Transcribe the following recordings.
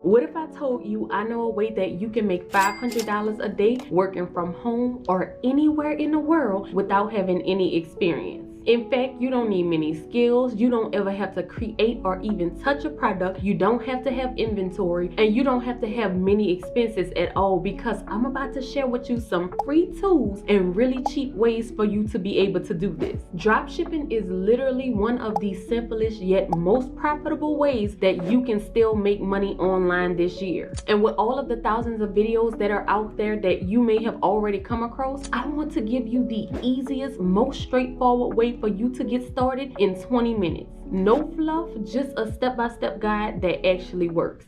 What if I told you I know a way that you can make $500 a day working from home or anywhere in the world without having any experience? In fact, you don't need many skills. You don't ever have to create or even touch a product. You don't have to have inventory, and you don't have to have many expenses at all, because I'm about to share with you some free tools and really cheap ways for you to be able to do this. Dropshipping is literally one of the simplest yet most profitable ways that you can still make money online this year. And with all of the thousands of videos that are out there that you may have already come across, I want to give you the easiest, most straightforward way for you to get started in 20 minutes. No fluff, just a step-by-step guide that actually works.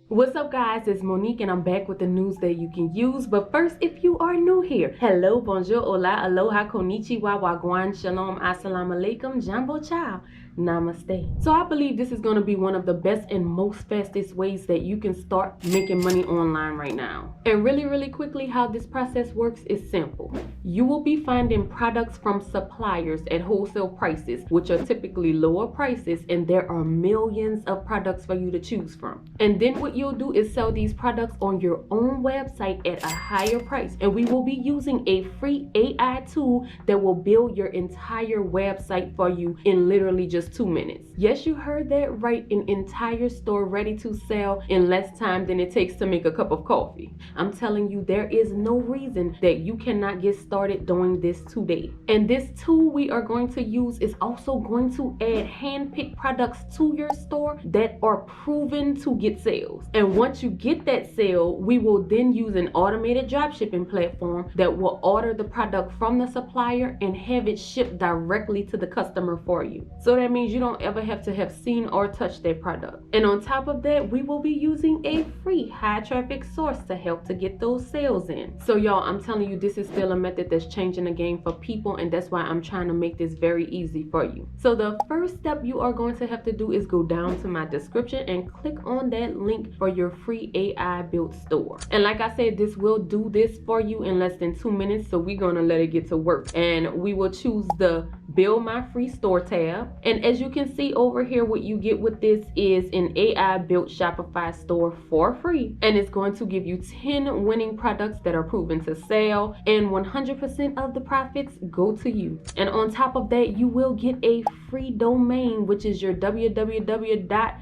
What's up, guys? It's Monique, and I'm back with the news that you can use. But first, if you are new here, hello, bonjour, hola, aloha, konnichiwa, wagwan, shalom, assalamu alaikum, jambo ciao, namaste. So I believe this is going to be one of the best and most fastest ways that you can start making money online right now. And really quickly, how this process works is simple. You will be finding products from suppliers at wholesale prices, which are typically lower prices, and there are millions of products for you to choose from. And then what you'll do is sell these products on your own website at a higher price. And we will be using a free AI tool that will build your entire website for you in literally just 2 minutes. Yes, you heard that right, an entire store ready to sell in less time than it takes to make a cup of coffee. I'm telling you, there is no reason that you cannot get started doing this today. And this tool we are going to use is also going to add hand-picked products to your store that are proven to get sales. And once you get that sale, we will then use an automated dropshipping platform that will order the product from the supplier and have it shipped directly to the customer for you. So that means you don't ever have to have seen or touched that product. And on top of that, we will be using a free high traffic source to help to get those sales in. So y'all, I'm telling you, this is still a method that's changing the game for people, and that's why I'm trying to make this very easy for you. So the first step you are going to have to do is go down to my description and click on that link for your free AI built store. And like I said, this will do this for you in less than 2 minutes, so we're gonna let it get to work. And we will choose the Build My Free Store tab. And as you can see over here, what you get with this is an AI built Shopify store for free. And it's going to give you 10 winning products that are proven to sell, and 100% of the profits go to you. And on top of that, you will get a free domain, which is your www.name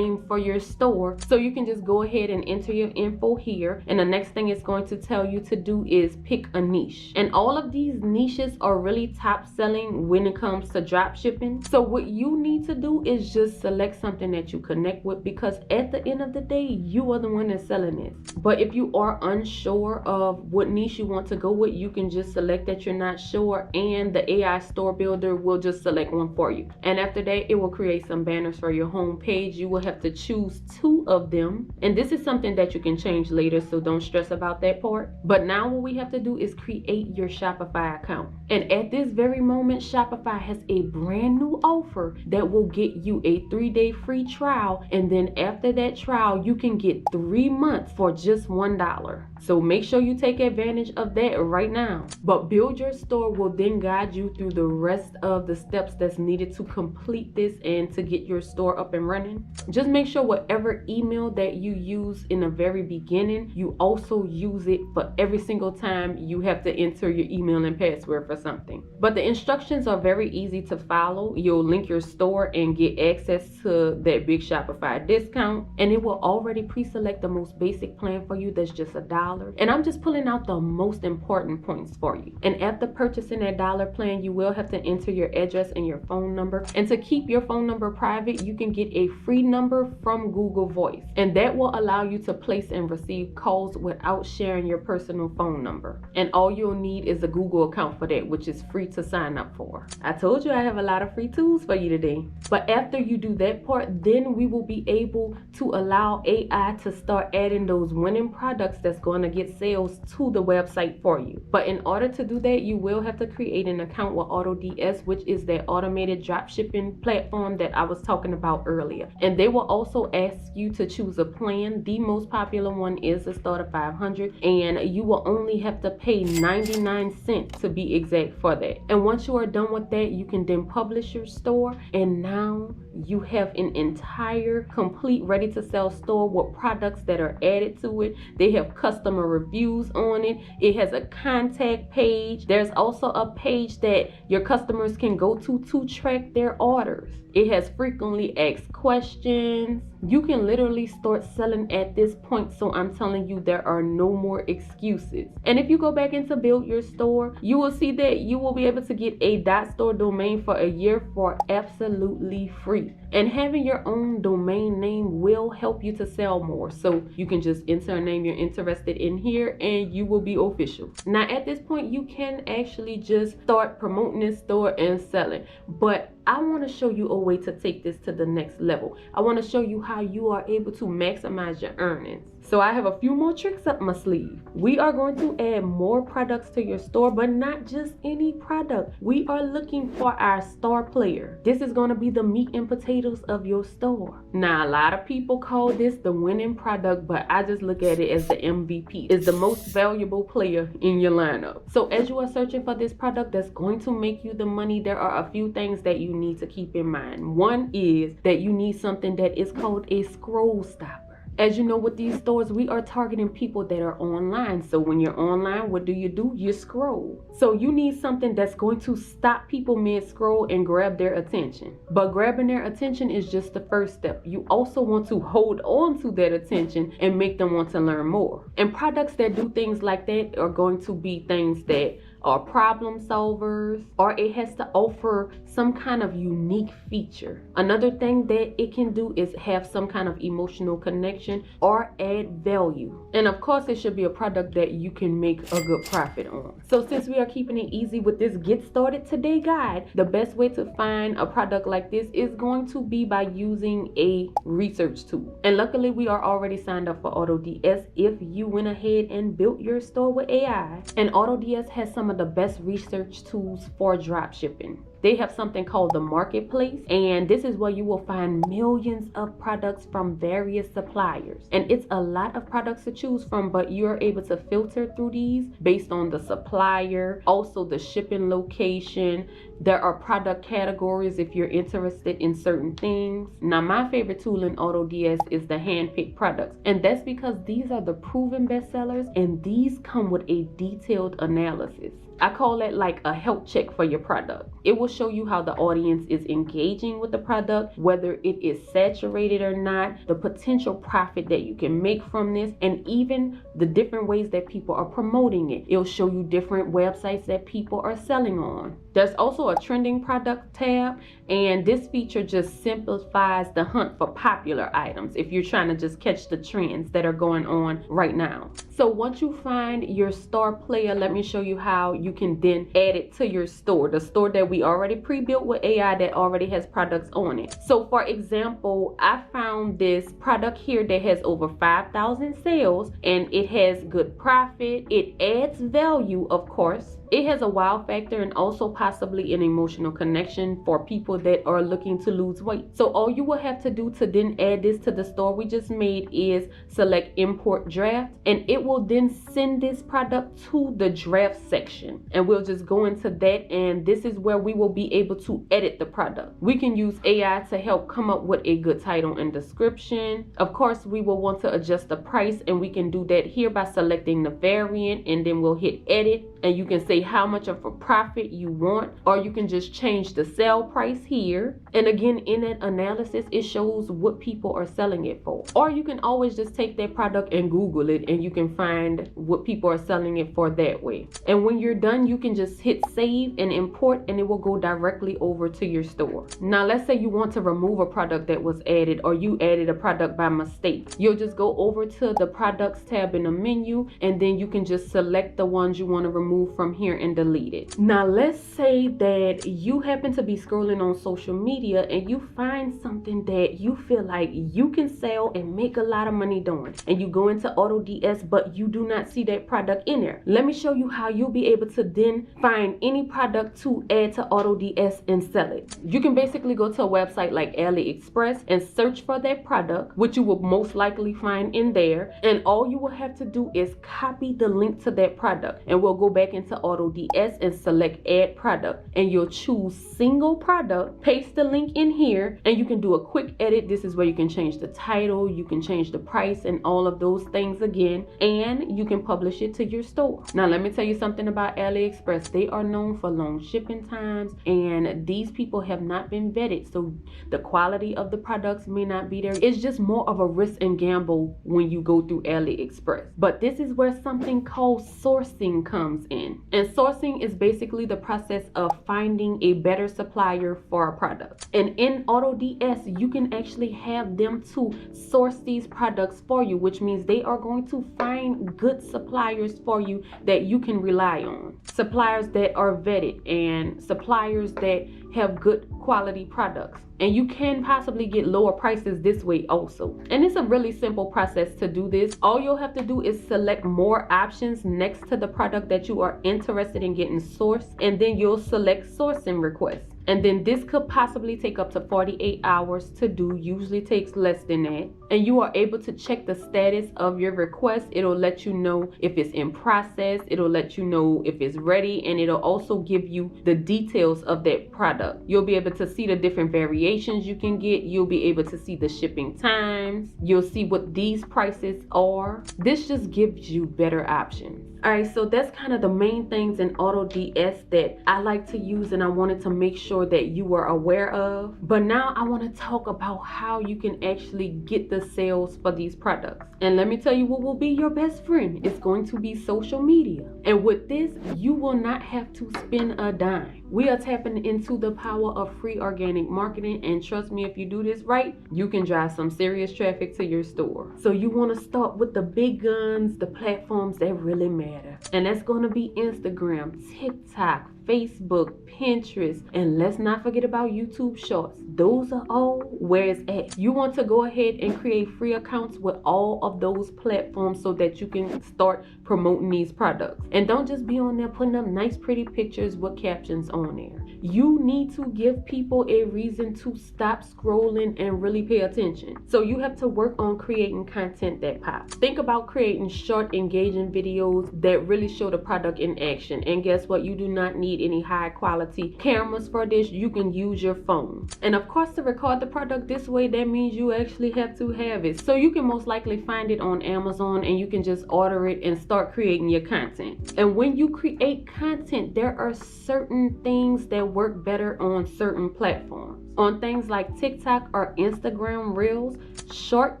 for your store. So you can just go ahead and enter your info here, and the next thing it's going to tell you to do is pick a niche. And all of these niches are really top selling when it comes to drop shipping. So what you need to do is just select something that you connect with, because at the end of the day, you are the one that's selling it. But if you are unsure of what niche you want to go with, you can just select that you're not sure, and the AI store builder will just select one for you. And after that, it will create some banners for your home page. You will have to choose 2 of them, and this is something that you can change later, so don't stress about that part. But now what we have to do is create your Shopify account. And at this very moment, Shopify has a brand new offer that will get you a 3-day free trial, and then after that trial, you can get 3 months for just $1. So make sure you take advantage of that right now. But Build Your Store will then guide you through the rest of the steps that's needed to complete this and to get your store up and running. Just make sure whatever email that you use in the very beginning, you also use it for every single time you have to enter your email and password for something. But the instructions are very easy to follow. You'll link your store and get access to that big Shopify discount, and it will already pre-select the most basic plan for you that's just $1. And I'm just pulling out the most important points for you. And after purchasing that $1 plan, you will have to enter your address and your phone number. And to keep your phone number private, you can get a free number from Google Voice, and that will allow you to place and receive calls without sharing your personal phone number. And all you'll need is a Google account for that, which is free to sign up for. I told you I have a lot of free tools for you today. But after you do that part, then we will be able to allow AI to start adding those winning products that's going going to get sales to the website for you. But in order to do that, you will have to create an account with AutoDS, which is that automated dropshipping platform that I was talking about earlier. And they will also ask you to choose a plan. The most popular one is the Starter 500, and you will only have to pay 99 cents to be exact for that. And once you are done with that, you can then publish your store, and now you have an entire complete ready to sell store with products that are added to it. They have customer reviews on it. It has a contact page. There's also a page that your customers can go to track their orders. It has frequently asked questions. You can literally start selling at this point, so I'm telling you, there are no more excuses. And if you go back into build your store, you will see that you will be able to get a .store domain for a year for absolutely free. And having your own domain name will help you to sell more. So you can just enter a name you're interested in here and you will be official. Now at this point, you can actually just start promoting this store and selling. But I want to show you a way to take this to the next level. I want to show you how you are able to maximize your earnings. So I have a few more tricks up my sleeve. We are going to add more products to your store, but not just any product. We are looking for our star player. This is going to be the meat and potatoes of your store. Now, a lot of people call this the winning product, but I just look at it as the MVP. It's the most valuable player in your lineup. So as you are searching for this product that's going to make you the money, there are a few things that you need to keep in mind. One is that you need something that is called a scroll stopper. As you know, with these stores, we are targeting people that are online. So when you're online, what do? You scroll. So you need something that's going to stop people mid-scroll and grab their attention. But grabbing their attention is just the first step. You also want to hold on to that attention and make them want to learn more. And products that do things like that are going to be things that are problem solvers, or it has to offer some kind of unique feature. Another thing that it can do is have some kind of emotional connection or add value. And of course, it should be a product that you can make a good profit on. So since we are keeping it easy with this Get Started Today guide, the best way to find a product like this is going to be by using a research tool. And luckily, we are already signed up for AutoDS if you went ahead and built your store with AI. And AutoDS has some of the best research tools for dropshipping. They have something called the marketplace, and this is where you will find millions of products from various suppliers. And it's a lot of products to choose from, but you're able to filter through these based on the supplier, also the shipping location. There are product categories if you're interested in certain things. Now, my favorite tool in AutoDS is the handpicked products, and that's because these are the proven bestsellers, and these come with a detailed analysis. I call it like a health check for your product. It will show you how the audience is engaging with the product, whether it is saturated or not, the potential profit that you can make from this, and even the different ways that people are promoting it. It'll show you different websites that people are selling on. There's also a trending product tab, and this feature just simplifies the hunt for popular items if you're trying to just catch the trends that are going on right now. So once you find your star player, let me show you how you can then add it to your store, the store that we already pre-built with AI that already has products on it. So for example, I found this product here that has over 5,000 sales, and it has good profit. It adds value, of course. It has a wow factor and also possibly an emotional connection for people that are looking to lose weight. So all you will have to do to then add this to the store we just made is select import draft, and it will then send this product to the draft section. And we'll just go into that, and this is where we will be able to edit the product. We can use AI to help come up with a good title and description. Of course, we will want to adjust the price, and we can do that here by selecting the variant, and then we'll hit edit, and you can say how much of a profit you want, or you can just change the sell price here. And again, in that analysis, it shows what people are selling it for. Or you can always just take that product and Google it, and you can find what people are selling it for that way. And when you're done, you can just hit save and import, and it will go directly over to your store. Now, let's say you want to remove a product that was added, or you added a product by mistake. You'll just go over to the products tab in the menu, and then you can just select the ones you want to remove from here here and delete it. Now let's say that you happen to be scrolling on social media and you find something that you feel like you can sell and make a lot of money doing, and you go into AutoDS but you do not see that product in there. Let me show you how you'll be able to then find any product to add to AutoDS and sell it. You can basically go to a website like AliExpress and search for that product, which you will most likely find in there, and all you will have to do is copy the link to that product, and we'll go back into AutoDS and select add product, and you'll choose single product, paste the link in here, and you can do a quick edit. This is where you can change the title, you can change the price and all of those things again, and you can publish it to your store. Now let me tell you something about AliExpress. They are known for long shipping times, and these people have not been vetted, so the quality of the products may not be there. It's just more of a risk and gamble when you go through AliExpress. But this is where something called sourcing comes in, and sourcing is basically the process of finding a better supplier for a product. And in AutoDS, you can actually have them to source these products for you, which means they are going to find good suppliers for you that you can rely on. Suppliers that are vetted and suppliers that have good quality products. And you can possibly get lower prices this way also. And it's a really simple process to do this. All you'll have to do is select more options next to the product that you are interested in getting sourced, and then you'll select sourcing requests. And then this could possibly take up to 48 hours to do, usually takes less than that. And you are able to check the status of your request. It'll let you know if it's in process, it'll let you know if it's ready, and it'll also give you the details of that product. You'll be able to see the different variations you can get. You'll be able to see the shipping times. You'll see what these prices are. This just gives you better options. Alright, so that's kind of the main things in AutoDS that I like to use, and I wanted to make sure that you were aware of. But now I want to talk about how you can actually get the sales for these products. And let me tell you what will be your best friend. It's going to be social media. And with this, you will not have to spend a dime. We are tapping into the power of free organic marketing, and trust me, if you do this right, you can drive some serious traffic to your store. So you want to start with the big guns, the platforms that really matter. And that's going to be Instagram, TikTok, Facebook, Pinterest, and let's not forget about YouTube Shorts. Those are all where it's at. You want to go ahead and create free accounts with all of those platforms so that you can start promoting these products. And don't just be on there putting up nice pretty pictures with captions on there. You need to give people a reason to stop scrolling and really pay attention. So you have to work on creating content that pops. Think about creating short, engaging videos that really show the product in action. And guess what? You do not need any high quality cameras for this. You can use your phone. And of course, to record the product this way, that means you actually have to have it. So you can most likely find it on Amazon, and you can just order it and start creating your content. And when you create content, there are certain things that work better on certain platforms. On things like TikTok or Instagram Reels, short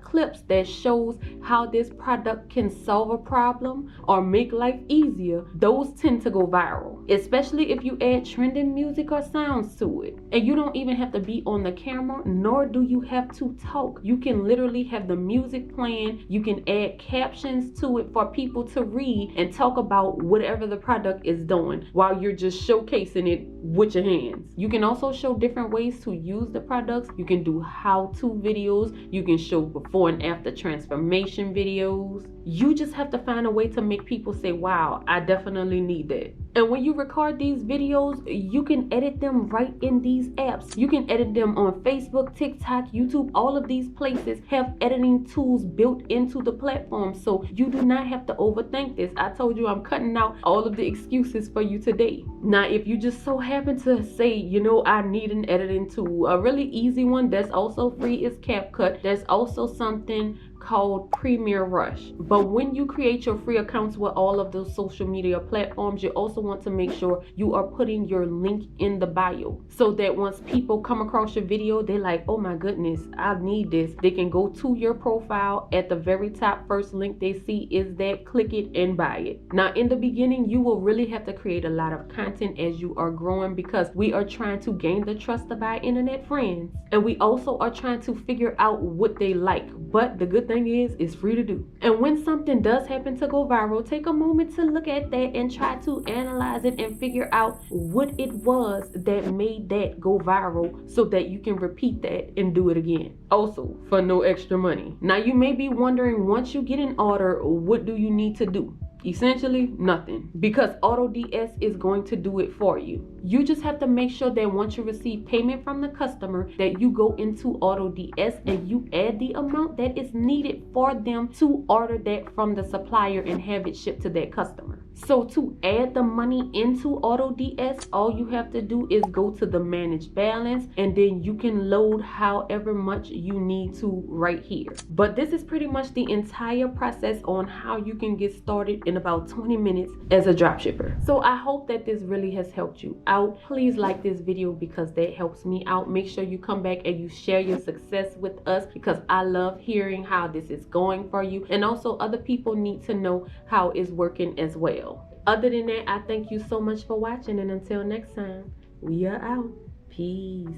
clips that shows how this product can solve a problem or make life easier, those tend to go viral, especially if you add trending music or sounds to it. And you don't even have to be on the camera, nor do you have to talk. You can literally have the music playing. You can add captions to it for people to read and talk about whatever the product is doing while you're just showcasing it with your hands. You can also show different ways to use the products. You can do how-to videos. You can show before and after transformation videos. You just have to find a way to make people say, wow, I definitely need that. And when you record these videos, you can edit them right in these apps. You can edit them on Facebook, TikTok, YouTube. All of these places have editing tools built into the platform, so you do not have to overthink this. I told you I'm cutting out all of the excuses for you today. Now, if you just so happen to say, you know, I need an editing tool, a really easy one that's also free is CapCut. There's also something called Premiere Rush. But when you create your free accounts with all of those social media platforms, you also want to make sure you are putting your link in the bio, so that once people come across your video, they're like, oh my goodness, I need this. They can go to your profile. At the very top, first link they see is that, click it and buy it. Now, in the beginning, you will really have to create a lot of content as you are growing, because we are trying to gain the trust of our internet friends, and we also are trying to figure out what they like. But the good thing thing is, it's free to do. And when something does happen to go viral, take a moment to look at that and try to analyze it and figure out what it was that made that go viral so that you can repeat that and do it again. Also, for no extra money. Now you may be wondering, once you get an order, what do you need to do? Essentially nothing, because AutoDS is going to do it for you. You just have to make sure that once you receive payment from the customer, that you go into AutoDS and you add the amount that is needed for them to order that from the supplier and have it shipped to that customer. So to add the money into AutoDS, all you have to do is go to the manage balance, and then you can load however much you need to right here. But this is pretty much the entire process on how you can get started in about 20 minutes as a dropshipper. So I hope that this really has helped you out. Please like this video because that helps me out. Make sure you come back and you share your success with us, because I love hearing how this is going for you, and also other people need to know how it's working as well. Other than that, I thank you so much for watching, and until next time, we are out. Peace.